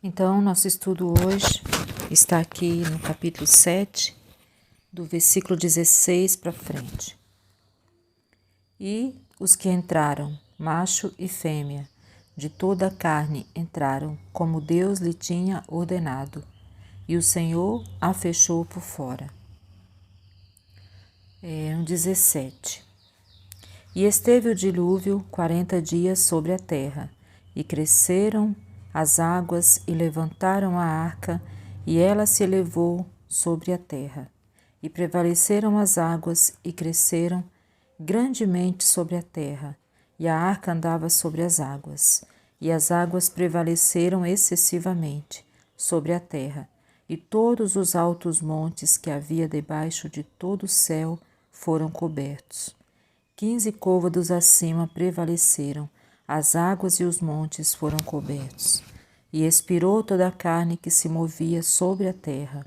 Então, nosso estudo hoje está aqui no capítulo 7, do versículo 16 para frente. E os que entraram, macho e fêmea, de toda a carne entraram, como Deus lhe tinha ordenado, e o Senhor a fechou por fora. No 17. E esteve o dilúvio 40 dias sobre a terra, e cresceram as águas e levantaram a arca, e ela se elevou sobre a terra. E prevaleceram as águas e cresceram grandemente sobre a terra, e a arca andava sobre as águas. E as águas prevaleceram excessivamente sobre a terra, e todos os altos montes que havia debaixo de todo o céu foram cobertos. 15 côvados acima prevaleceram, as águas e os montes foram cobertos. E expirou toda a carne que se movia sobre a terra,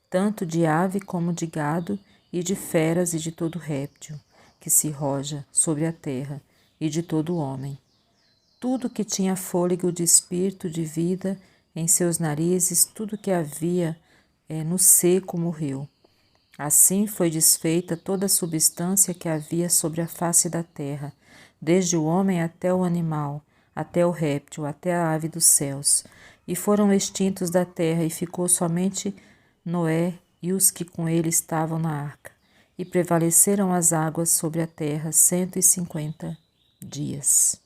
tanto de ave como de gado, e de feras e de todo réptil, que se roja sobre a terra, e de todo homem. Tudo que tinha fôlego de espírito de vida em seus narizes, tudo que havia no seco morreu. Assim foi desfeita toda a substância que havia sobre a face da terra, desde o homem até o animal, até o réptil, até a ave dos céus. E foram extintos da terra, e ficou somente Noé e os que com ele estavam na arca. E prevaleceram as águas sobre a terra 150 dias.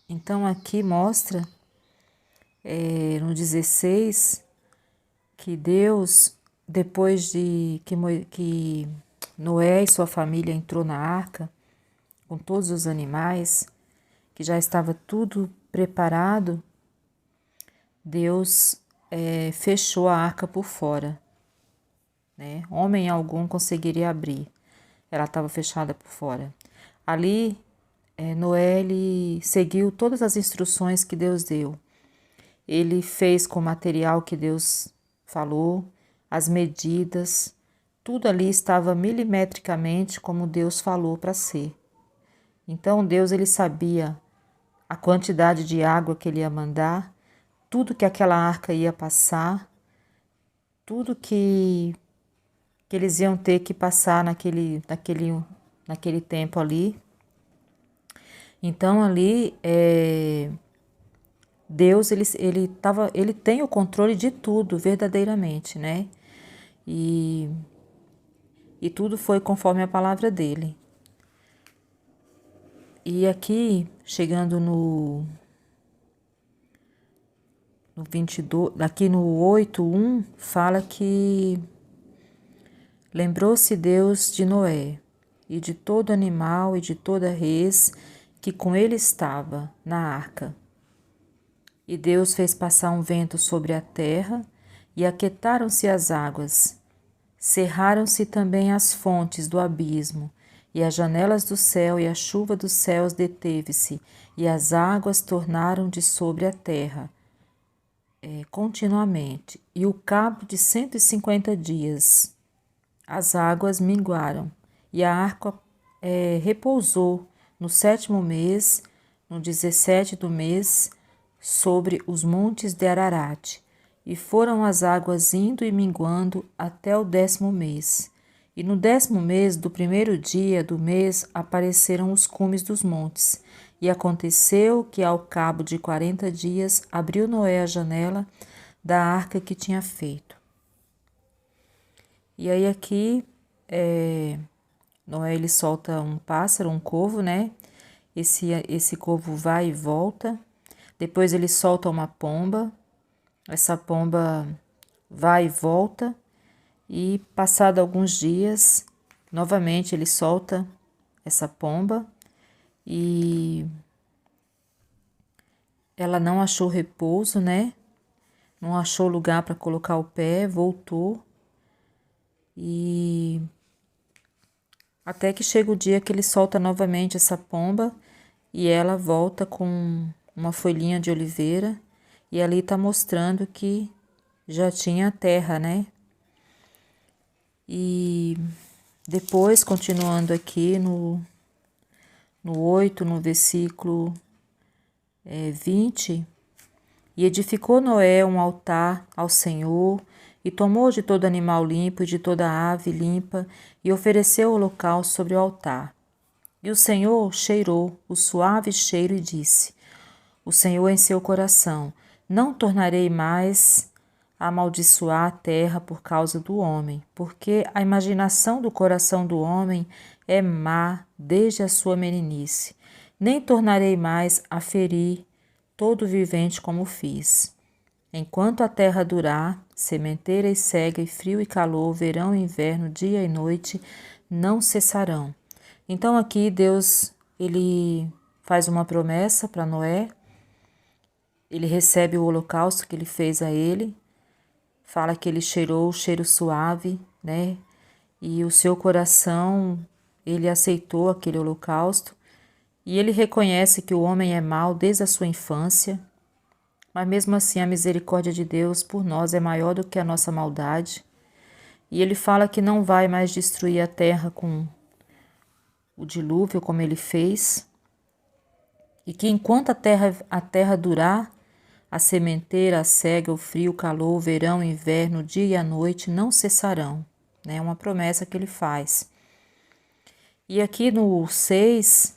Então aqui mostra, no 16, que Deus, depois de que Noé e sua família entrou na arca, com todos os animais, que já estava tudo preparado, Deus fechou a arca por fora, né? Homem algum conseguiria abrir, ela estava fechada por fora. Ali, Noé ele seguiu todas as instruções que Deus deu. Ele fez com o material que Deus falou, as medidas, tudo ali estava milimetricamente como Deus falou para ser. Então Deus ele sabia a quantidade de água que ele ia mandar, tudo que aquela arca ia passar, tudo que eles iam ter que passar naquele tempo ali. Então ali Deus ele tem o controle de tudo verdadeiramente, né? E tudo foi conforme a palavra dele. E aqui, chegando no 22, aqui no 8:1, fala que lembrou-se Deus de Noé e de todo animal e de toda res que com ele estava na arca. E Deus fez passar um vento sobre a terra, e aquietaram-se as águas. Cerraram-se também as fontes do abismo, e as janelas do céu e a chuva dos céus deteve-se, e as águas tornaram de sobre a terra continuamente. E o cabo de 150 dias as águas minguaram, e a arca repousou no 7º mês, no 17 do mês, sobre os montes de Ararat, e foram as águas indo e minguando até o 10º mês. E no 10º mês do 1º dia do mês apareceram os cumes dos montes. E aconteceu que ao cabo de 40 dias abriu Noé a janela da arca que tinha feito. E aí aqui Noé ele solta um pássaro, um corvo, né? Esse corvo vai e volta. Depois ele solta uma pomba. Essa pomba vai e volta. E passado alguns dias, novamente ele solta essa pomba. E ela não achou repouso, né? Não achou lugar para colocar o pé, voltou. E até que chega o dia que ele solta novamente essa pomba e ela volta com uma folhinha de oliveira e ali está mostrando que já tinha terra, né? E depois, continuando aqui no 8, no versículo 20. E edificou Noé um altar ao Senhor, e tomou de todo animal limpo e de toda ave limpa, e ofereceu o holocausto sobre o altar. E o Senhor cheirou o suave cheiro e disse: O Senhor em seu coração: Não tornarei mais a amaldiçoar a terra por causa do homem, porque a imaginação do coração do homem é má desde a sua meninice. Nem tornarei mais a ferir todo vivente como fiz. Enquanto a terra durar, sementeira e cega, e frio e calor, verão e inverno, dia e noite, não cessarão. Então aqui Deus, ele faz uma promessa para Noé, ele recebe o holocausto que ele fez a ele, fala que ele cheirou o cheiro suave, né? E o seu coração, ele aceitou aquele holocausto, e ele reconhece que o homem é mau desde a sua infância, mas mesmo assim a misericórdia de Deus por nós é maior do que a nossa maldade. E ele fala que não vai mais destruir a terra com o dilúvio como ele fez, e que enquanto a terra durar, a sementeira, a cega, o frio, o calor, o verão, o inverno, o dia e a noite não cessarão. É uma promessa que ele faz. E aqui no 6,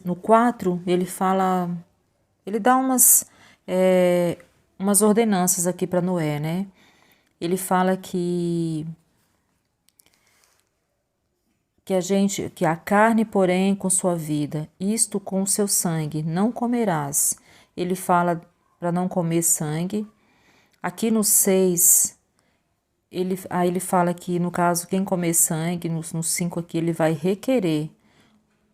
no 4, ele fala, ele dá umas ordenanças aqui para Noé, né? Ele fala que a carne, porém, com sua vida, isto com o seu sangue, não comerás. Ele fala para não comer sangue. Aqui no 6, ele fala que, no caso, quem comer sangue, no 5 aqui, ele vai requerer.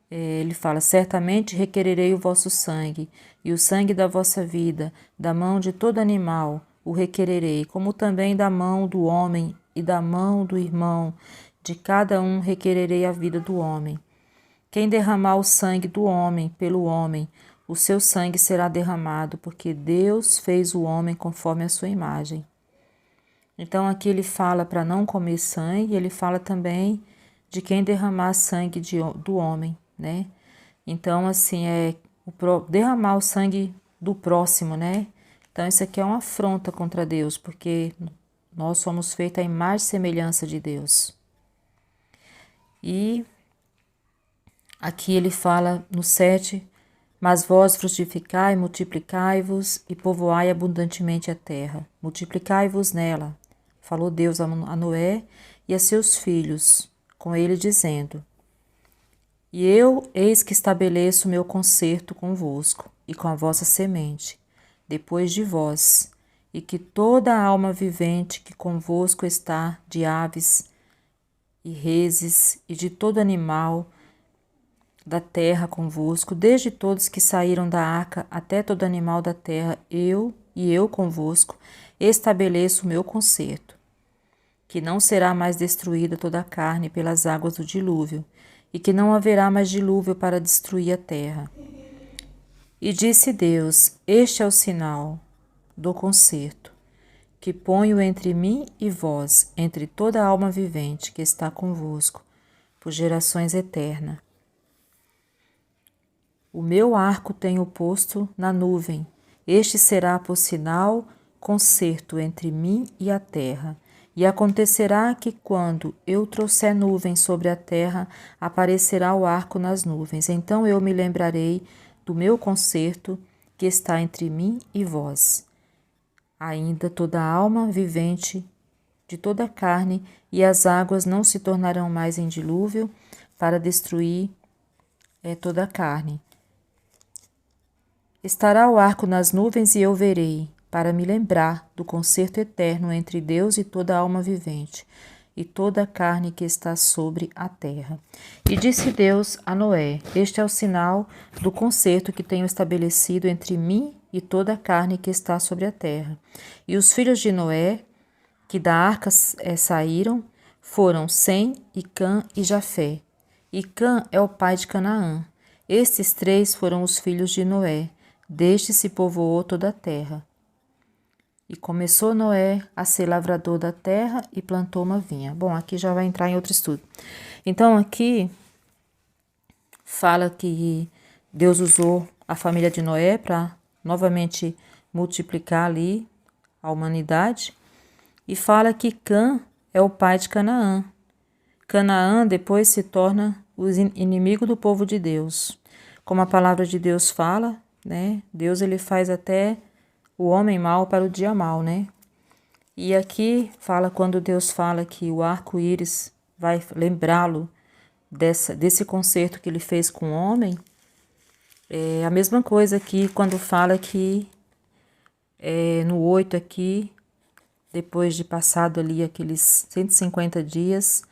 Ele fala: certamente requererei o vosso sangue, e o sangue da vossa vida, da mão de todo animal, o requererei, como também da mão do homem e da mão do irmão, de cada um requererei a vida do homem. Quem derramar o sangue do homem pelo homem, o seu sangue será derramado, porque Deus fez o homem conforme a sua imagem. Então aqui ele fala para não comer sangue, ele fala também de quem derramar sangue do homem, né? Então assim, derramar o sangue do próximo, né? Então isso aqui é uma afronta contra Deus, porque nós somos feitos à imagem e semelhança de Deus. E aqui ele fala no 7, mas vós frutificai, multiplicai-vos e povoai abundantemente a terra. Multiplicai-vos nela, falou Deus a Noé e a seus filhos, com ele dizendo: E eu, eis que estabeleço meu concerto convosco e com a vossa semente, depois de vós, e que toda alma vivente que convosco está, de aves e reses e de todo animal da terra convosco, desde todos que saíram da arca até todo animal da terra, eu convosco estabeleço o meu concerto, que não será mais destruída toda a carne pelas águas do dilúvio, e que não haverá mais dilúvio para destruir a terra. E disse Deus: Este é o sinal do concerto, que ponho entre mim e vós, entre toda a alma vivente que está convosco, por gerações eternas. O meu arco tenho posto na nuvem, este será por sinal concerto entre mim e a terra. E acontecerá que, quando eu trouxer nuvens sobre a terra, aparecerá o arco nas nuvens. Então eu me lembrarei do meu concerto que está entre mim e vós. Ainda toda alma vivente de toda a carne, e as águas não se tornarão mais em dilúvio para destruir toda a carne. Estará o arco nas nuvens e eu verei, para me lembrar do concerto eterno entre Deus e toda a alma vivente, e toda a carne que está sobre a terra. E disse Deus a Noé: Este é o sinal do concerto que tenho estabelecido entre mim e toda a carne que está sobre a terra. E os filhos de Noé, que da arca saíram, foram Sem, e Cã e Jafé. E Cã é o pai de Canaã. Estes 3 foram os filhos de Noé. Deste se povoou toda a terra. E começou Noé a ser lavrador da terra e plantou uma vinha. Bom, aqui já vai entrar em outro estudo. Então, aqui fala que Deus usou a família de Noé para novamente multiplicar ali a humanidade. E fala que Cã é o pai de Canaã. Canaã depois se torna o inimigo do povo de Deus. Como a palavra de Deus fala, né? Deus ele faz até o homem mau para o dia mau, né? E aqui fala, quando Deus fala que o arco-íris vai lembrá-lo desse concerto que ele fez com o homem, é a mesma coisa aqui quando fala que no 8 aqui, depois de passado ali aqueles 150 dias,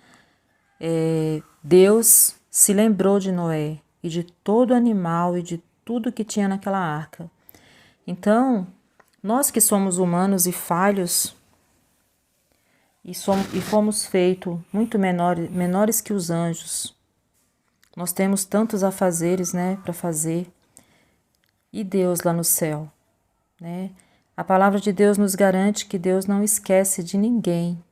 Deus se lembrou de Noé e de todo animal e de tudo que tinha naquela arca. Então, nós que somos humanos e falhos, e fomos feitos muito menores que os anjos. Nós temos tantos afazeres, né, para fazer. E Deus lá no céu, né? A palavra de Deus nos garante que Deus não esquece de ninguém,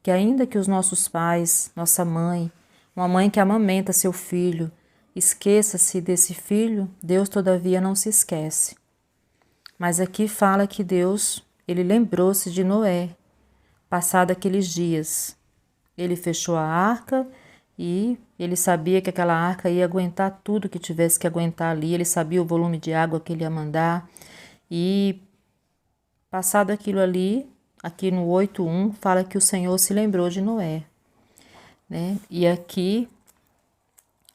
que ainda que os nossos pais, nossa mãe, uma mãe que amamenta seu filho, esqueça-se desse filho, Deus todavia não se esquece. Mas aqui fala que Deus, ele lembrou-se de Noé, passado aqueles dias. Ele fechou a arca e ele sabia que aquela arca ia aguentar tudo que tivesse que aguentar ali. Ele sabia o volume de água que ele ia mandar. E passado aquilo ali, aqui no 8:1, fala que o Senhor se lembrou de Noé, né? E aqui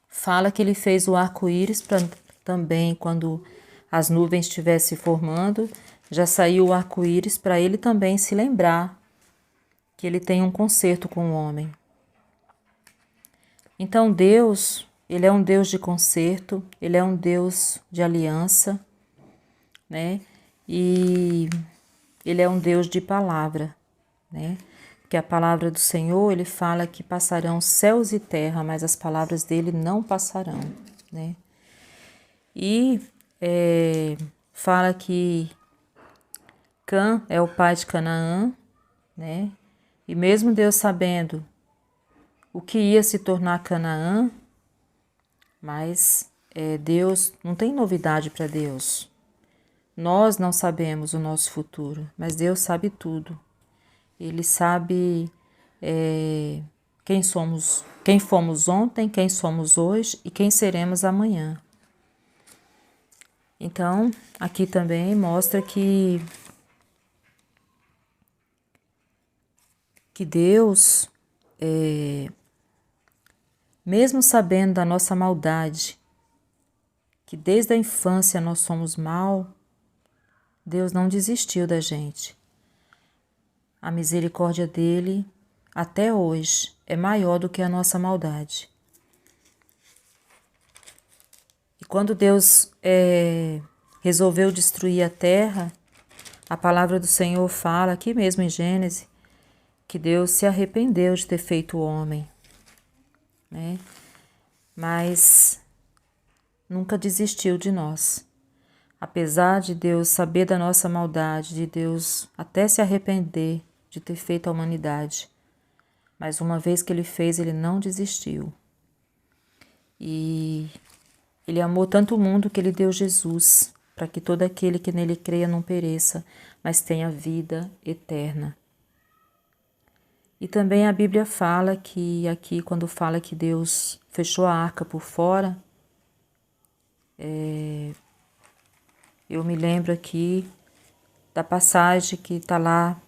fala que ele fez o arco-íris para também, quando as nuvens estivessem formando, já saiu o arco-íris para ele também se lembrar que ele tem um concerto com o homem. Então Deus, ele é um Deus de concerto, ele é um Deus de aliança, né? E ele é um Deus de palavra, né? Porque a palavra do Senhor, ele fala que passarão céus e terra, mas as palavras dele não passarão, né? E fala que Cã é o pai de Canaã, né? E mesmo Deus sabendo o que ia se tornar Canaã, mas Deus, não tem novidade para Deus. Nós não sabemos o nosso futuro, mas Deus sabe tudo. Ele sabe quem fomos ontem, quem somos hoje e quem seremos amanhã. Então, aqui também mostra que Deus, mesmo sabendo da nossa maldade, que desde a infância nós somos mal, Deus não desistiu da gente. A misericórdia dele, até hoje, é maior do que a nossa maldade. E quando Deus resolveu destruir a terra, a palavra do Senhor fala, aqui mesmo em Gênesis, que Deus se arrependeu de ter feito o homem, né? Mas nunca desistiu de nós. Apesar de Deus saber da nossa maldade, de Deus até se arrepender de ter feito a humanidade, mas uma vez que ele fez, ele não desistiu. E ele amou tanto o mundo que ele deu Jesus, para que todo aquele que nele creia não pereça, mas tenha vida eterna. E também a Bíblia fala que aqui, quando fala que Deus fechou a arca por fora, eu me lembro aqui da passagem que está lá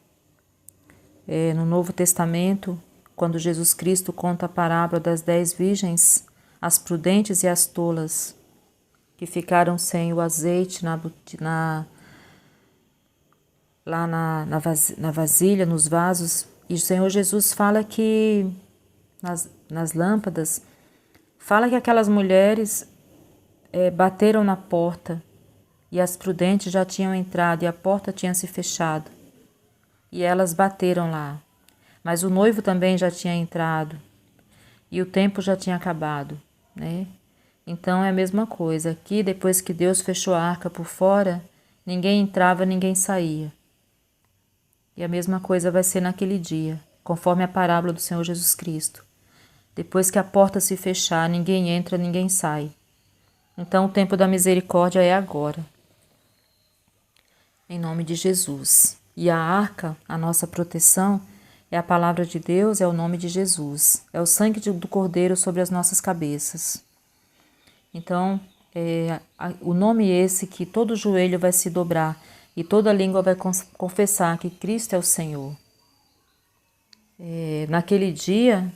no Novo Testamento, quando Jesus Cristo conta a parábola das 10 virgens, as prudentes e as tolas, que ficaram sem o azeite na vasilha, nos vasos. E o Senhor Jesus fala que nas lâmpadas, fala que aquelas mulheres bateram na porta e as prudentes já tinham entrado e a porta tinha se fechado. E elas bateram lá. Mas o noivo também já tinha entrado e o tempo já tinha acabado, né? Então é a mesma coisa. Aqui, depois que Deus fechou a arca por fora, ninguém entrava, ninguém saía. E a mesma coisa vai ser naquele dia, conforme a parábola do Senhor Jesus Cristo. Depois que a porta se fechar, ninguém entra, ninguém sai. Então o tempo da misericórdia é agora. Em nome de Jesus. E a arca, a nossa proteção, é a palavra de Deus, é o nome de Jesus. É o sangue do Cordeiro sobre as nossas cabeças. Então, o nome esse que todo joelho vai se dobrar e toda língua vai confessar que Cristo é o Senhor. Naquele dia,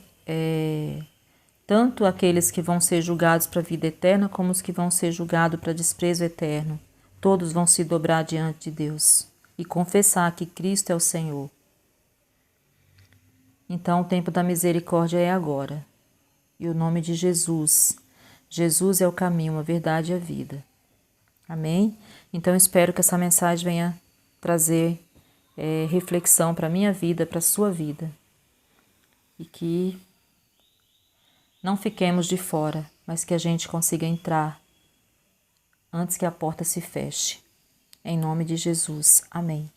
tanto aqueles que vão ser julgados para a vida eterna, como os que vão ser julgados para desprezo eterno, todos vão se dobrar diante de Deus e confessar que Cristo é o Senhor. Então o tempo da misericórdia é agora. E o nome de Jesus. Jesus é o caminho, a verdade e a vida. Amém? Então espero que essa mensagem venha trazer reflexão para a minha vida, para a sua vida. E que não fiquemos de fora, mas que a gente consiga entrar antes que a porta se feche. Em nome de Jesus. Amém.